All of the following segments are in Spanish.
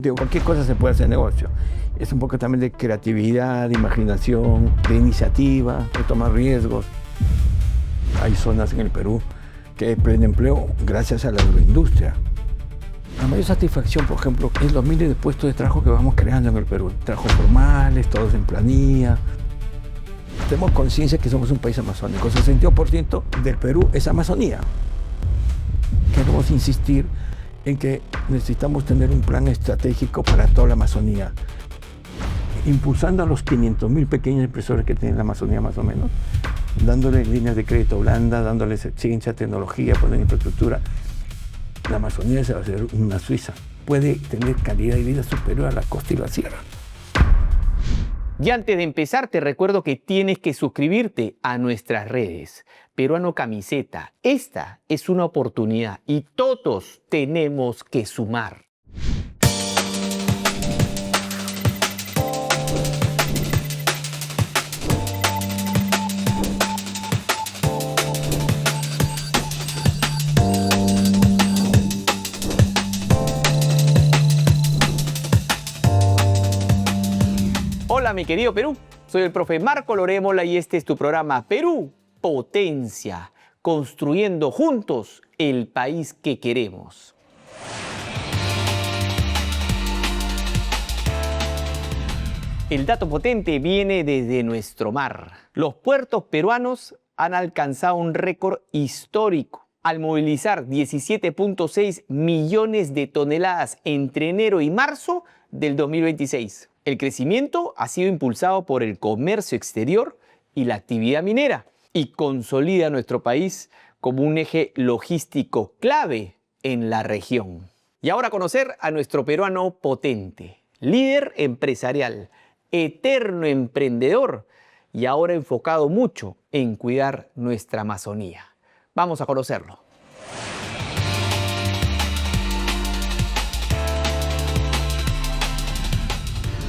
De cualquier cosa se puede hacer negocio. Es un poco también de creatividad, de imaginación, de iniciativa, de tomar riesgos. Hay zonas en el Perú que hay pleno empleo gracias a la agroindustria. La mayor satisfacción, por ejemplo, es los miles de puestos de trabajo que vamos creando en el Perú. Trabajos formales, todos en planilla. Tenemos conciencia que somos un país amazónico. El 62% del Perú es Amazonía. Queremos insistir en que necesitamos tener un plan estratégico para toda la Amazonía, impulsando a los 500.000 pequeños empresarios que tiene la Amazonía más o menos, dándoles líneas de crédito blanda, dándoles ciencia, tecnología, poner infraestructura. La Amazonía se va a hacer una Suiza. Puede tener calidad de vida superior a la costa y la sierra. Y antes de empezar, te recuerdo que tienes que suscribirte a nuestras redes. Peruano Camiseta, esta es una oportunidad y todos tenemos que sumar. Hola mi querido Perú, soy el profe Marco Lorémola y este es tu programa Perú Potencia, construyendo juntos el país que queremos. El dato potente viene desde nuestro mar. Los puertos peruanos han alcanzado un récord histórico al movilizar 17.6 millones de toneladas entre enero y marzo del 2026. El crecimiento ha sido impulsado por el comercio exterior y la actividad minera y consolida a nuestro país como un eje logístico clave en la región. Y ahora conocer a nuestro peruano potente, líder empresarial, eterno emprendedor y ahora enfocado mucho en cuidar nuestra Amazonía. Vamos a conocerlo.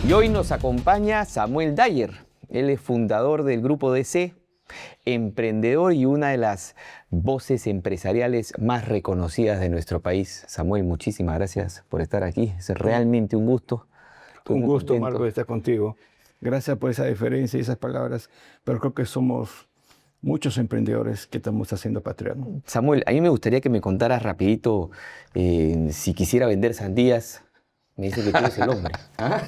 Y hoy nos acompaña Samuel Dyer. Él es fundador del Grupo DC, emprendedor y una de las voces empresariales más reconocidas de nuestro país. Samuel, muchísimas gracias por estar aquí. Es realmente un gusto. Un gusto, Marco, de estar contigo. Gracias por esa deferencia y esas palabras, pero creo que somos muchos emprendedores que estamos haciendo patria, ¿no? Samuel, a mí me gustaría que me contaras rapidito si quisiera vender sandías. Me dice que tú eres el hombre. ¿Ah?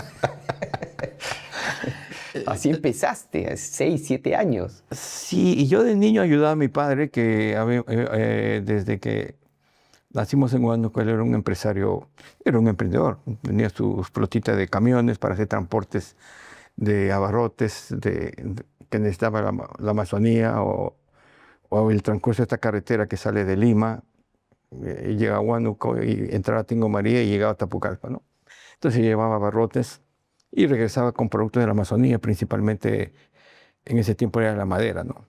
Así empezaste, a 6, 7 años. Sí, y yo de niño ayudaba a mi padre, que desde que nacimos en Huánuco, él era un empresario, era un emprendedor. Tenía sus flotitas de camiones para hacer transportes de abarrotes que necesitaba la Amazonía o el transcurso de esta carretera que sale de Lima y llega a Huánuco y entraba a Tingo María y llegaba a Tapucalpa, ¿no? Entonces llevaba abarrotes y regresaba con productos de la Amazonía, principalmente en ese tiempo era la madera, ¿no?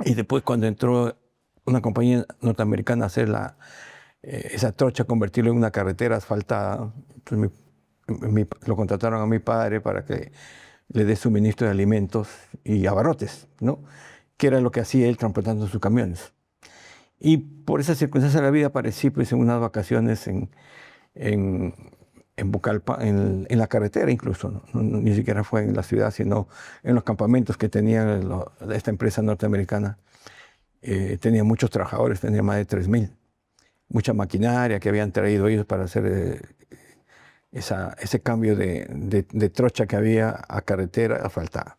Y después cuando entró una compañía norteamericana a hacer esa trocha, convertirlo en una carretera asfaltada, entonces lo contrataron a mi padre para que le dé suministro de alimentos y abarrotes, ¿no? Que era lo que hacía él transportando sus camiones. Y por esas circunstancias de la vida aparecí pues, en unas vacaciones en Pucallpa, en la carretera incluso, ¿no? Ni siquiera fue en la ciudad, sino en los campamentos que tenía esta empresa norteamericana. Tenía muchos trabajadores, tenía más de 3.000. Mucha maquinaria que habían traído ellos para hacer ese cambio de trocha que había a carretera asfaltada.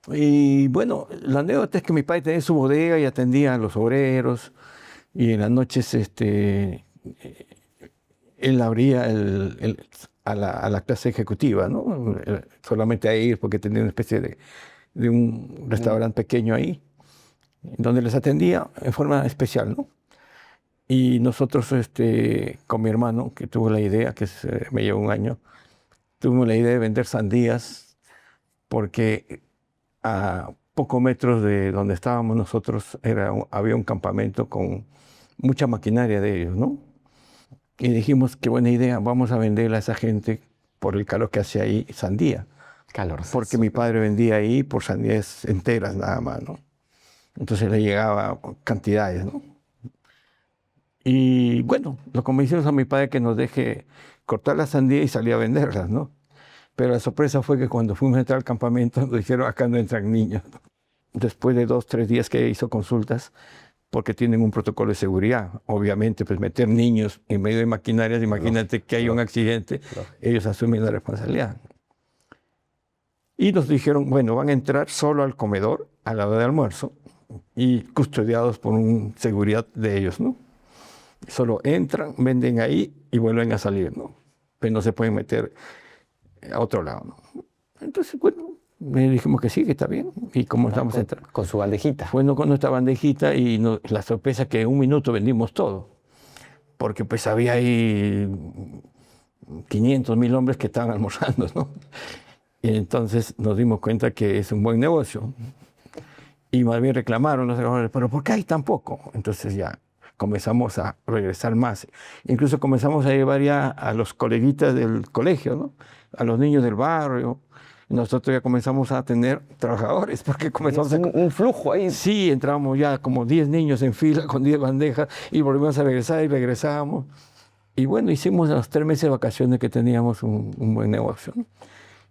Y bueno, la anécdota es que mi padre tenía su bodega y atendía a los obreros y en las noches él abría a la clase ejecutiva, ¿no? Solamente a ir porque tenía una especie de un restaurante pequeño ahí, donde les atendía en forma especial, ¿no? Y nosotros, con mi hermano, que tuvo la idea, me llevó un año, tuvimos la idea de vender sandías porque a pocos metros de donde estábamos nosotros había un campamento con mucha maquinaria de ellos, ¿no? Y dijimos, qué buena idea, vamos a venderle a esa gente por el calor que hace ahí sandía. Calor. Porque mi padre vendía ahí por sandías enteras nada más, ¿no? Entonces le llegaba cantidades, ¿no? Y bueno, lo convencimos a mi padre que nos deje cortar la sandía y salir a venderlas, ¿no? Pero la sorpresa fue que cuando fuimos a entrar al campamento nos dijeron, acá no entran niños. Después de 2, 3 días que hizo consultas, porque tienen un protocolo de seguridad. Obviamente, pues meter niños en medio de maquinarias, imagínate que hay un accidente, ellos asumen la responsabilidad. Y nos dijeron, bueno, van a entrar solo al comedor a la hora de almuerzo y custodiados por un seguridad de ellos, ¿no? Solo entran, venden ahí y vuelven a salir, ¿no? Pero no se pueden meter a otro lado, ¿no? Entonces, bueno, me dijimos que sí, que está bien. Y como estamos entrando. Con su bandejita. Fue con nuestra bandejita y la sorpresa que en 1 minuto vendimos todo. Porque pues había ahí 500, 1000 hombres que estaban almorzando, ¿no? Y entonces nos dimos cuenta que es un buen negocio. Y más bien reclamaron los trabajadores, pero ¿por qué hay tan poco? Entonces ya comenzamos a regresar más. Incluso comenzamos a llevar ya a los coleguitas del colegio, ¿no? A los niños del barrio. Nosotros ya comenzamos a tener trabajadores, porque comenzamos un flujo ahí. Sí, entramos ya como 10 niños en fila con 10 bandejas y volvimos a regresar y regresábamos. Y bueno, hicimos los 3 meses de vacaciones que teníamos un buen negocio, ¿no?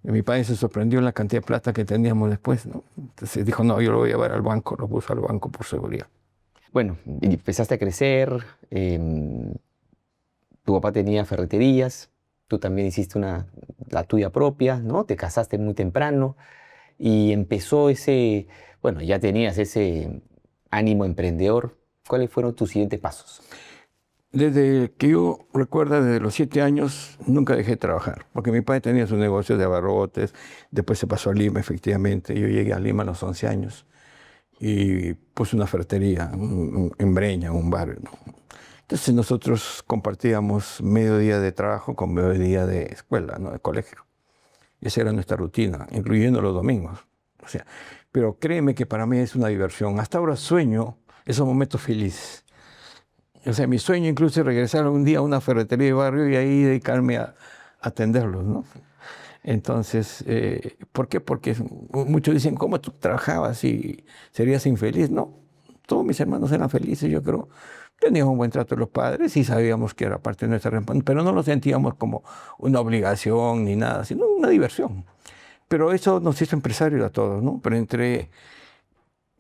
Y mi padre se sorprendió en la cantidad de plata que teníamos después, ¿no? Entonces dijo, no, yo lo voy a llevar al banco, lo puso al banco por seguridad. Bueno, y empezaste a crecer, tu papá tenía ferreterías, tú también hiciste la tuya propia, ¿no? Te casaste muy temprano y empezó bueno, ya tenías ese ánimo emprendedor. ¿Cuáles fueron tus siguientes pasos? Desde que yo recuerdo, desde los 7 años, nunca dejé de trabajar, porque mi padre tenía su negocio de abarrotes, después se pasó a Lima, efectivamente. Yo llegué a Lima a los 11 años y puse una ferretería en Breña, un barrio, ¿no? Entonces nosotros compartíamos mediodía de trabajo con mediodía de escuela, ¿no? De colegio. Esa era nuestra rutina, incluyendo los domingos. O sea, pero créeme que para mí es una diversión. Hasta ahora sueño esos momentos felices. O sea, mi sueño incluso es regresar un día a una ferretería de barrio y ahí dedicarme a atenderlos, ¿no? Entonces, ¿por qué? Porque muchos dicen, ¿cómo tú trabajabas y serías infeliz? No, todos mis hermanos eran felices, yo creo. Teníamos un buen trato de los padres y sabíamos que era parte de nuestra responsabilidad, pero no lo sentíamos como una obligación ni nada, sino una diversión. Pero eso nos hizo empresarios a todos, ¿no? Pero entre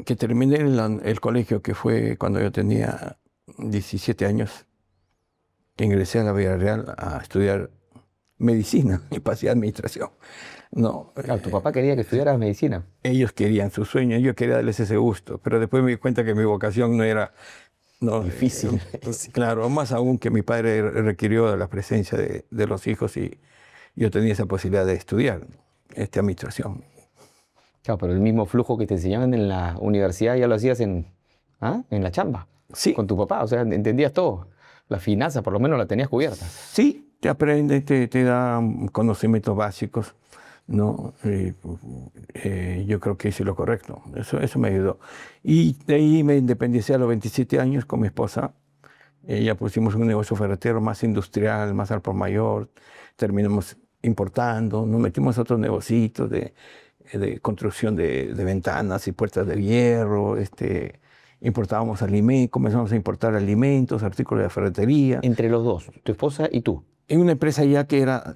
que terminé el colegio, que fue cuando yo tenía 17 años, ingresé a la Villarreal a estudiar medicina y pasé a administración. No, Claro, tu papá quería que estudiaras medicina. ellos querían su sueño, yo quería darles ese gusto, pero después me di cuenta que mi vocación no era... No, Difícil. Claro, más aún que mi padre requirió de la presencia de los hijos y yo tenía esa posibilidad de estudiar administración. Claro, pero el mismo flujo que te enseñaban en la universidad ya lo hacías en la chamba. Sí. Con tu papá, o sea, entendías todo. La finanza por lo menos la tenías cubierta. Sí, te aprende, te da conocimientos básicos, ¿no? Yo creo que hice lo correcto, eso me ayudó. Y de ahí me independicé a los 27 años con mi esposa. Ya pusimos un negocio ferretero más industrial, más al por mayor. Terminamos importando, nos metimos a otros negocios de construcción de ventanas y puertas de hierro. Importábamos alimentos, comenzamos a importar alimentos, artículos de ferretería. Entre los dos, tu esposa y tú. En una empresa ya que era,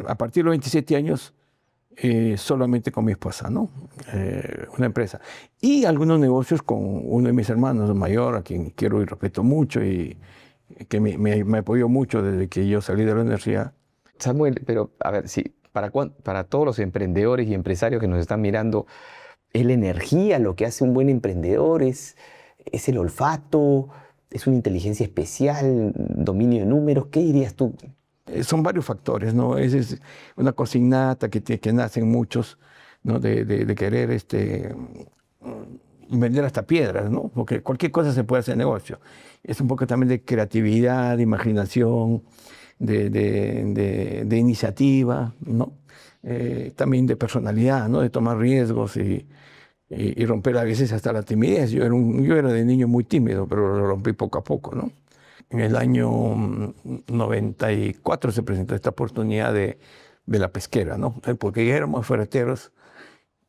a partir de los 27 años, solamente con mi esposa, ¿no? Una empresa. Y algunos negocios con uno de mis hermanos mayor, a quien quiero y respeto mucho y que me apoyó mucho desde que yo salí de la universidad. Samuel, pero a ver, sí, para todos los emprendedores y empresarios que nos están mirando, ¿es la energía lo que hace un buen emprendedor? ¿Es el olfato? ¿Es una inteligencia especial? ¿Dominio de números? ¿Qué dirías tú? Son varios factores, ¿no? Es una cosa innata que nacen muchos, ¿no? De querer vender hasta piedras, ¿no? Porque cualquier cosa se puede hacer negocio. Es un poco también de creatividad, de imaginación, de iniciativa, ¿no? También de personalidad, ¿no? De tomar riesgos y romper a veces hasta la timidez. Yo era de niño muy tímido, pero lo rompí poco a poco, ¿no? En el año 94 se presentó esta oportunidad de la pesquera, ¿no? Porque ya éramos ferreteros.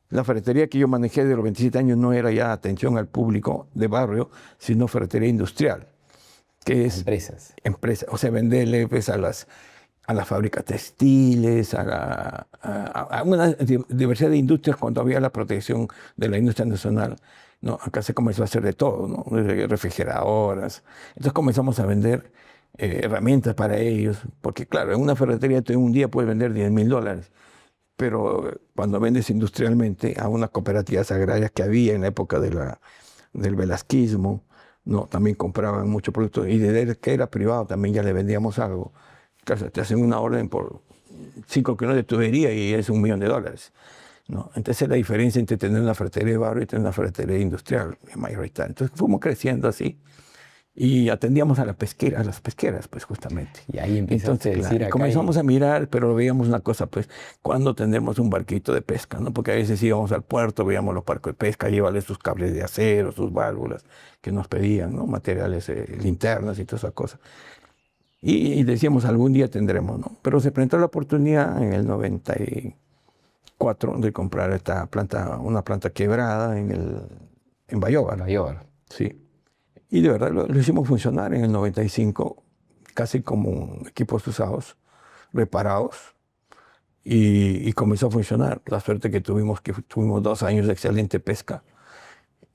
La ferretería que yo manejé de los 27 años no era ya atención al público de barrio, sino ferretería industrial, que es Empresas. empresa, o sea, venderle pues, a las a las fábricas textiles, a una diversidad de industrias cuando había la protección de la industria nacional. ¿No? Acá se comenzó a hacer de todo, ¿no? Desde refrigeradoras. Entonces comenzamos a vender herramientas para ellos, porque claro, en una ferretería tú en un día puedes vender $10,000, pero cuando vendes industrialmente a unas cooperativas agrarias que había en la época del velasquismo, ¿no? También compraban muchos productos, y desde que era privado también ya le vendíamos algo. Claro, te hacen una orden por 5 kilómetros de tubería y es $1,000,000. ¿No? Entonces es la diferencia entre tener una ferretería de barrio y tener una ferretería industrial mayoritaria. Entonces fuimos creciendo así y atendíamos a las pesqueras, pues justamente. Y ahí empezaste a decir acá comenzamos a mirar, pero veíamos una cosa, pues, ¿cuándo tendremos un barquito de pesca? ¿No? Porque a veces íbamos al puerto, veíamos los barcos de pesca, llevarles sus cables de acero, sus válvulas que nos pedían, ¿no? Materiales, linternas y todas esas cosas. Y decíamos, algún día tendremos, ¿no? Pero se presentó la oportunidad en el 94 de comprar esta planta, una planta quebrada en Bayóvar. Sí. Y de verdad lo hicimos funcionar en el 95, casi como equipos usados, reparados, y comenzó a funcionar. La suerte que tuvimos 2 años de excelente pesca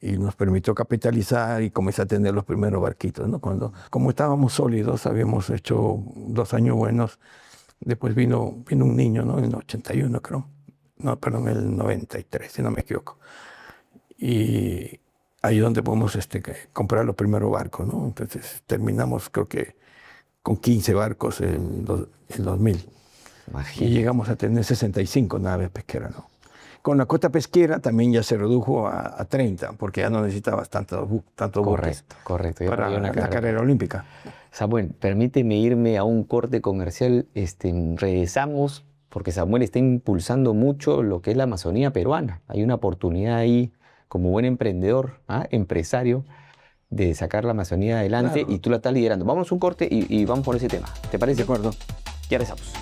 y nos permitió capitalizar y comenzar a tener los primeros barquitos, ¿no? Como estábamos sólidos, habíamos hecho 2 años buenos. Después vino un niño, ¿no? En el 81, creo. No, perdón, en el 93, si no me equivoco. Y ahí es donde podemos comprar los primeros barcos, ¿no? Entonces terminamos, creo que, con 15 barcos en 2000. Imagínate. Y llegamos a tener 65 naves pesqueras, ¿no? Con la cuota pesquera también ya se redujo a 30, porque ya no necesitabas tanto buques. Correcto. Para la carrera olímpica. Samuel, permíteme irme a un corte comercial. Regresamos, porque Samuel está impulsando mucho lo que es la Amazonía peruana. Hay una oportunidad ahí, como buen emprendedor, empresario, de sacar la Amazonía adelante, claro. Y tú la estás liderando. Vamos a un corte y vamos por ese tema. ¿Te parece? De acuerdo. Ya regresamos.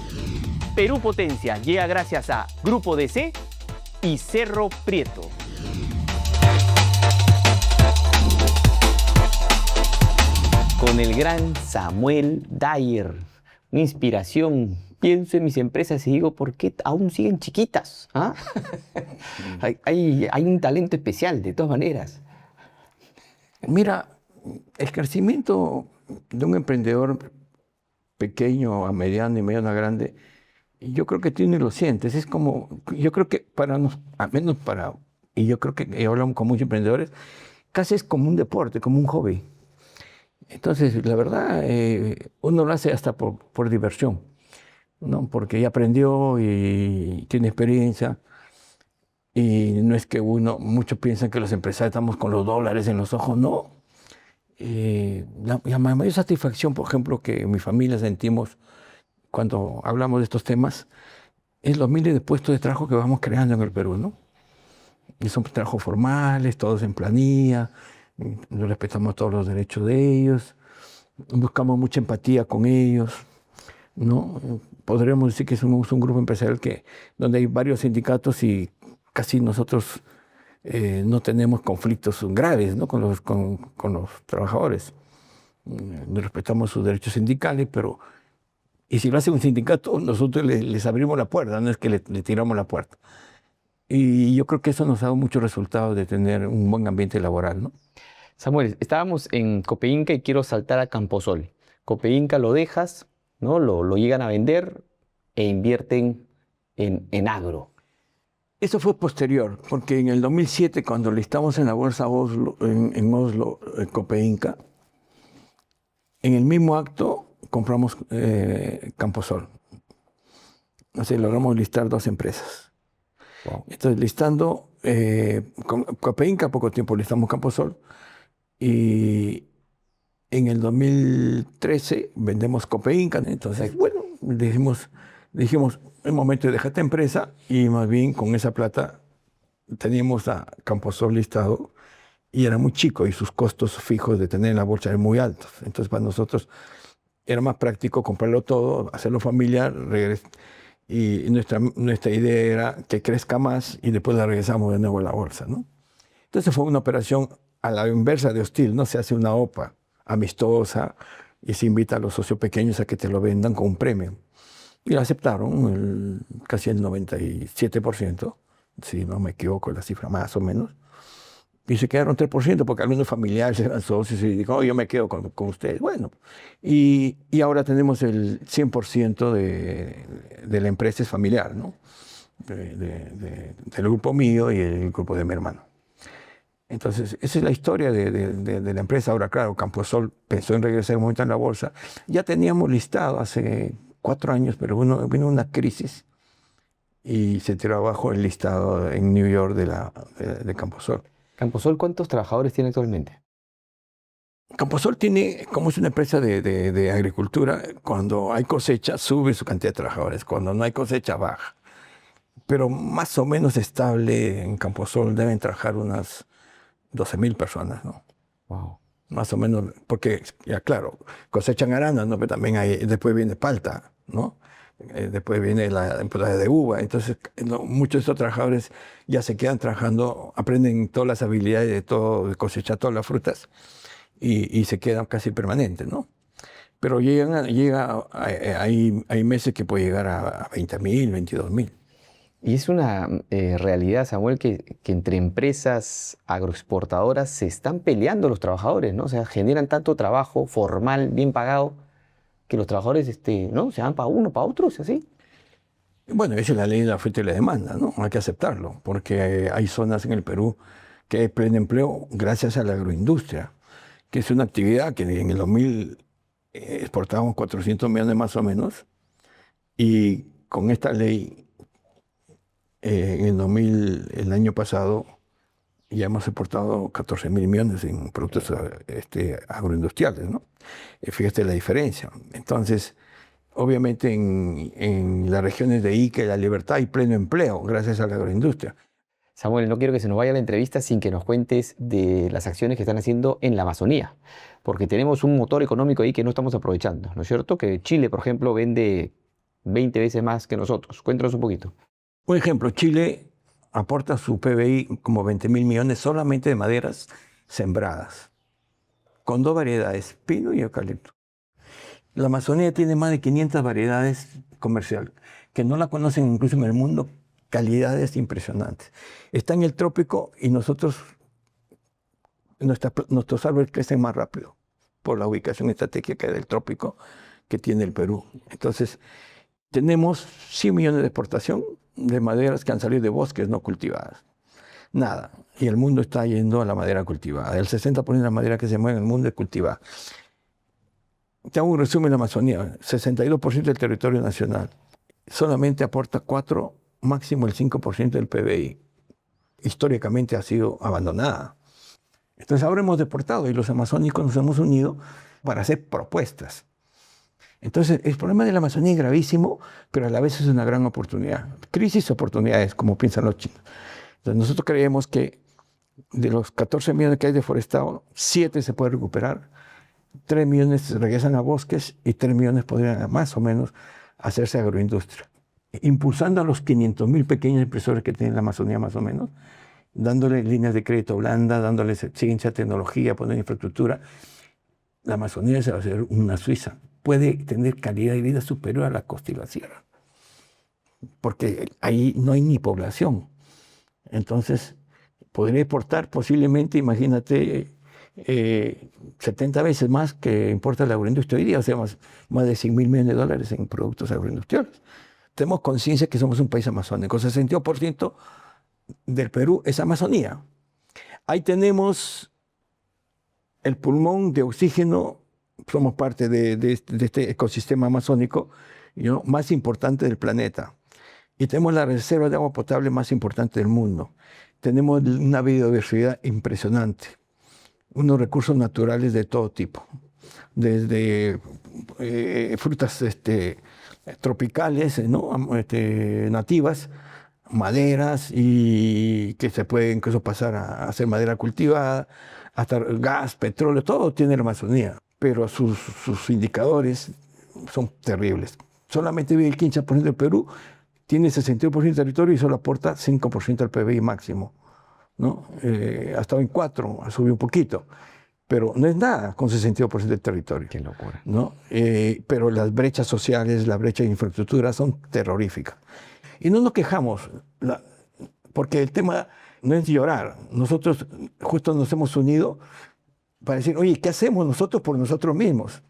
Perú Potencia llega gracias a Grupo DC y Cerro Prieto. Con el gran Samuel Dyer, una inspiración. Pienso en mis empresas y digo, ¿por qué aún siguen chiquitas? ¿Ah? hay un talento especial, de todas maneras. Mira, el crecimiento de un emprendedor pequeño a mediano y mediano a grande, yo creo que tú ni lo sientes. Es como, yo creo que para nos, al menos para, y yo creo que hablamos con muchos emprendedores, casi es como un deporte, como un hobby. Entonces, la verdad, uno lo hace hasta por diversión, ¿no? Porque ya aprendió y tiene experiencia. Y no es que muchos piensan que los empresarios estamos con los dólares en los ojos, no. La mayor satisfacción, por ejemplo, que mi familia sentimos cuando hablamos de estos temas, es los miles de puestos de trabajo que vamos creando en el Perú, ¿no? Y son trabajos formales, todos en planilla, respetamos todos los derechos de ellos, buscamos mucha empatía con ellos, ¿no? Podríamos decir que somos un grupo empresarial donde hay varios sindicatos y casi nosotros no tenemos conflictos graves, ¿no? con los trabajadores. Respetamos sus derechos sindicales, pero y si lo hace un sindicato, nosotros les abrimos la puerta, no es que le tiramos la puerta. Y yo creo que eso nos ha dado muchos resultados de tener un buen ambiente laboral, ¿no? Samuel, estábamos en Copeinca y quiero saltar a Camposol. Copeinca lo dejas, ¿no? Lo llegan a vender e invierten en agro. Eso fue posterior, porque en el 2007, cuando listamos en la bolsa Oslo, en Oslo, Copeinca, en el mismo acto compramos Camposol. Así logramos listar 2 empresas. Wow. Entonces, listando Copeinca, poco tiempo listamos Camposol, y en el 2013 vendemos Copeinca. Entonces, bueno, dijimos, es momento de dejar esta empresa, y más bien con esa plata teníamos a Camposol listado y era muy chico y sus costos fijos de tener en la bolsa eran muy altos. Entonces para nosotros era más práctico comprarlo todo, hacerlo familiar, y nuestra idea era que crezca más y después la regresamos de nuevo a la bolsa, ¿no? Entonces fue una operación a la inversa de Hostil, ¿no? Se hace una OPA amistosa y se invita a los socios pequeños a que te lo vendan con un premio. Y aceptaron casi el 97%, si no me equivoco, la cifra más o menos. Y se quedaron 3% porque algunos familiares eran socios y dijo, oh, yo me quedo con ustedes. Bueno, y ahora tenemos el 100% de la empresa es familiar, ¿no? Del grupo mío y el grupo de mi hermano. Entonces, esa es la historia de la empresa. Ahora, claro, Camposol pensó en regresar un momento en la bolsa. Ya teníamos listado hace 4 años, pero vino una crisis y se tiró abajo el listado en New York de Camposol. Camposol, ¿cuántos trabajadores tiene actualmente? Camposol tiene, como es una empresa de agricultura, cuando hay cosecha sube su cantidad de trabajadores, cuando no hay cosecha baja. Pero más o menos estable en Camposol deben trabajar unas 12.000 personas, ¿no? Wow. Más o menos, porque ya claro, cosechan arándanos, pero también después viene palta, ¿no? Después viene la temporada de uva. Entonces, muchos de estos trabajadores ya se quedan trabajando, aprenden todas las habilidades de cosechar todas las frutas y se quedan casi permanentes, ¿no? Pero hay meses que puede llegar a 20.000, 22.000. Y es una realidad, Samuel, que entre empresas agroexportadoras se están peleando los trabajadores, ¿no? O sea, generan tanto trabajo formal, bien pagado, que los trabajadores, ¿no? Se van para uno, para otros, así. Bueno, esa es la ley de la oferta y la demanda, ¿no? Hay que aceptarlo, porque hay zonas en el Perú que hay pleno empleo gracias a la agroindustria, que es una actividad que en el 2000 exportábamos 400 millones más o menos, y con esta ley, en el 2000, el año pasado, ya hemos exportado 14.000 millones en productos agroindustriales, ¿no? Fíjate la diferencia. Entonces, obviamente en las regiones de Ica y La Libertad hay pleno empleo gracias a la agroindustria. Samuel, no quiero que se nos vaya la entrevista sin que nos cuentes de las acciones que están haciendo en la Amazonía, porque tenemos un motor económico ahí que no estamos aprovechando, ¿no es cierto? Que Chile, por ejemplo, vende 20 veces más que nosotros. Cuéntanos un poquito. Por ejemplo, Chile aporta su PBI como 20.000 millones solamente de maderas sembradas, con 2 variedades, pino y eucalipto. La Amazonía tiene más de 500 variedades comerciales, que no la conocen incluso en el mundo, calidades impresionantes. Está en el trópico y nuestros árboles crecen más rápido por la ubicación estratégica del trópico que tiene el Perú. Entonces, tenemos 100 millones de exportación de maderas que han salido de bosques no cultivadas. Nada. Y el mundo está yendo a la madera cultivada. El 60% de la madera que se mueve en el mundo es cultivada. Te hago un resumen de la Amazonía. 62% del territorio nacional. Solamente aporta 4, máximo el 5% del PBI. Históricamente ha sido abandonada. Entonces ahora hemos deportado y los amazónicos nos hemos unido para hacer propuestas. Entonces el problema de la Amazonía es gravísimo, pero a la vez es una gran oportunidad. Crisis, oportunidades, como piensan los chinos. Entonces nosotros creemos que de los 14 millones que hay deforestados, 7 se pueden recuperar, 3 millones regresan a bosques y 3 millones podrían más o menos hacerse agroindustria. Impulsando a los 500.000 pequeños impresores que tiene la Amazonía más o menos, dándole líneas de crédito blanda, dándoles ciencia, tecnología, poner infraestructura. La Amazonía se va a hacer una Suiza. Puede tener calidad de vida superior a la costa y la sierra, porque ahí no hay ni población. Entonces, podría exportar posiblemente, imagínate, 70 veces más que importa la agroindustria hoy día, o sea, más de 100.000 millones de dólares en productos agroindustriales. Tenemos conciencia que somos un país amazónico. 62% del Perú es Amazonía. Ahí tenemos el pulmón de oxígeno, somos parte de este ecosistema amazónico, ¿no?, más importante del planeta. Y tenemos la reserva de agua potable más importante del mundo. Tenemos una biodiversidad impresionante, unos recursos naturales de todo tipo, desde frutas tropicales, ¿no?, nativas, maderas y que se puede incluso pasar a hacer madera cultivada, hasta gas, petróleo, todo tiene la Amazonía, pero sus indicadores son terribles. Solamente el 15% del Perú tiene 62% del territorio y solo aporta 5% al PBI máximo, ¿no? Ha estado en 4, ha subido un poquito. pero no es nada con 62% del territorio. Qué locura. ¿No? Pero las brechas sociales, las brechas de infraestructura son terroríficas. Y no nos quejamos, porque el tema no es llorar. Nosotros justo nos hemos unido para decir, oye, ¿qué hacemos nosotros por nosotros mismos?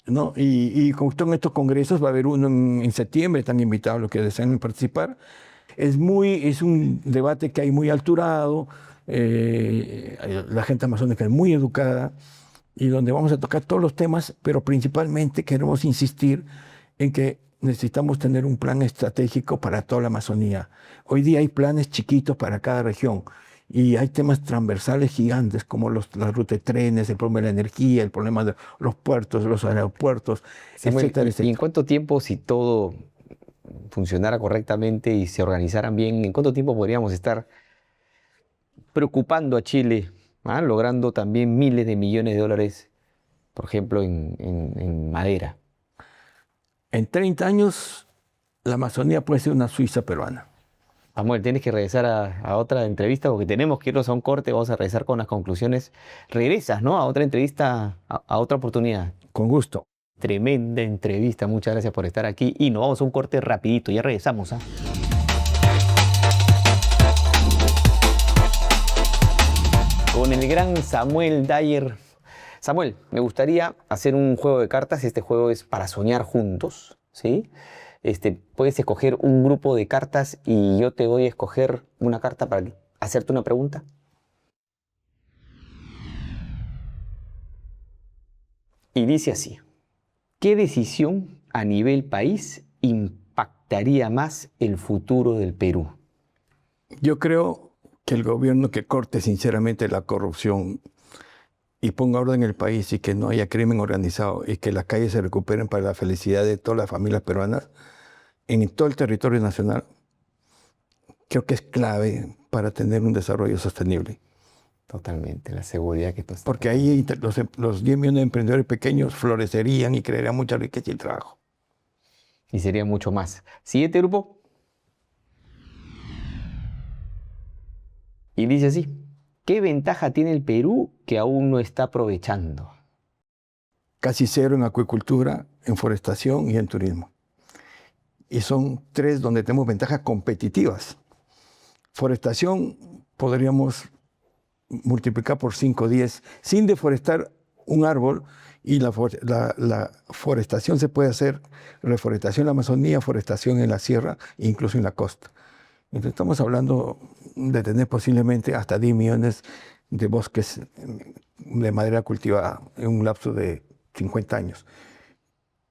¿No? Y justo en estos congresos va a haber uno en septiembre, están invitados los que desean participar. Es un debate que hay muy alturado, la gente amazónica es muy educada y donde vamos a tocar todos los temas, pero principalmente queremos insistir en que necesitamos tener un plan estratégico para toda la Amazonía. Hoy día hay planes chiquitos para cada región y hay temas transversales gigantes como la ruta de trenes, el problema de la energía, el problema de los puertos, los aeropuertos, Samuel, etcétera, etcétera. ¿y en cuánto tiempo, si todo funcionara correctamente y se organizaran bien, en cuánto tiempo podríamos estar preocupando a Chile, logrando también miles de millones de dólares, por ejemplo, en madera? En 30 años, la Amazonía puede ser una Suiza peruana. Samuel, tienes que regresar a otra entrevista porque tenemos que irnos a un corte, vamos a regresar con las conclusiones. Regresas, ¿no? A otra entrevista, a otra oportunidad. Con gusto. Tremenda entrevista, muchas gracias por estar aquí y nos vamos a un corte rapidito, ya regresamos. Con el gran Samuel Dyer. Samuel, me gustaría hacer un juego de cartas. Este juego es para soñar juntos, ¿sí? Puedes escoger un grupo de cartas y yo te voy a escoger una carta para hacerte una pregunta. Y dice así: ¿qué decisión a nivel país impactaría más el futuro del Perú? Yo creo que el gobierno que corte sinceramente la corrupción y ponga orden en el país y que no haya crimen organizado y que las calles se recuperen para la felicidad de todas las familias peruanas en todo el territorio nacional, creo que es clave para tener un desarrollo sostenible. Totalmente, la seguridad que tú estás. Porque ahí los 10 millones de emprendedores pequeños florecerían y crearían mucha riqueza y trabajo. Y sería mucho más. Siguiente grupo. Y dice así: ¿qué ventaja tiene el Perú que aún no está aprovechando? Casi cero en acuicultura, en forestación y en turismo. Y son 3 donde tenemos ventajas competitivas. Forestación podríamos multiplicar por 5 o 10 sin deforestar un árbol, y la forestación se puede hacer, reforestación en la Amazonía, forestación en la sierra e incluso en la costa. Entonces estamos hablando de tener posiblemente hasta 10 millones de bosques de madera cultivada en un lapso de 50 años.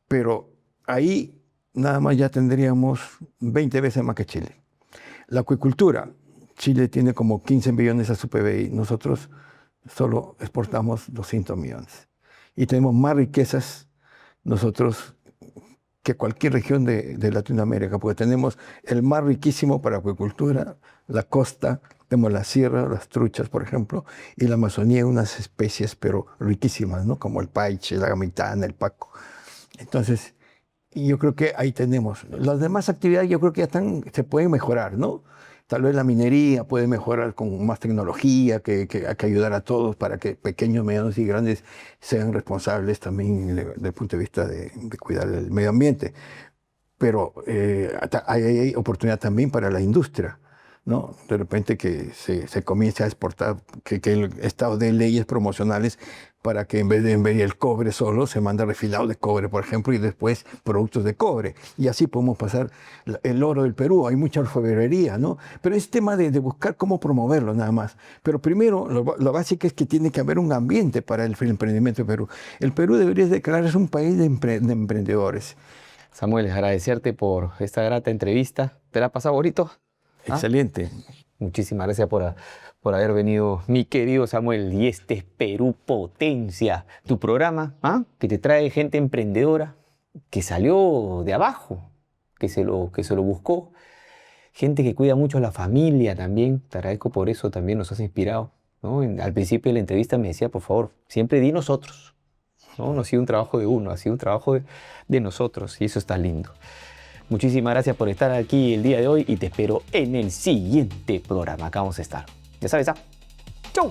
Pero ahí nada más ya tendríamos 20 veces más que Chile. La acuicultura, Chile tiene como 15 millones a su PBI, nosotros solo exportamos 200 millones. Y tenemos más riquezas nosotros que cualquier región de Latinoamérica, porque tenemos el mar riquísimo para acuicultura, la costa, tenemos la sierra, las truchas, por ejemplo, y la Amazonía, unas especies, pero riquísimas, ¿no? Como el paiche, la gamitana, el paco. Entonces, yo creo que ahí tenemos. Las demás actividades yo creo que ya se pueden mejorar, ¿no? Tal vez la minería puede mejorar con más tecnología, que ayudar a todos para que pequeños, medianos y grandes sean responsables también desde el punto de vista de cuidar el medio ambiente. Pero hay oportunidad también para la industria, ¿no? De repente que se comience a exportar, que el Estado dé leyes promocionales para que en vez de el cobre solo, se manda refilado de cobre, por ejemplo, y después productos de cobre. Y así podemos pasar el oro del Perú. Hay mucha orfebrería, ¿no? Pero es tema de buscar cómo promoverlo nada más. Pero primero, lo básico es que tiene que haber un ambiente para el emprendimiento de Perú. El Perú debería declararse un país de emprendedores. Samuel, agradecerte por esta grata entrevista. ¿Te la has pasado bonito? Excelente. Muchísimas gracias por haber venido, mi querido Samuel. Y este es Perú Potencia, tu programa que te trae gente emprendedora, que salió de abajo, que se lo buscó. Gente que cuida mucho a la familia también. Te agradezco por eso, también nos has inspirado, ¿no? Al principio de la entrevista me decía, por favor, siempre di nosotros. No ha sido un trabajo de uno, ha sido un trabajo de nosotros, y eso está lindo. Muchísimas gracias por estar aquí el día de hoy y te espero en el siguiente programa. Acá vamos a estar. Ya sabes, ¡chau!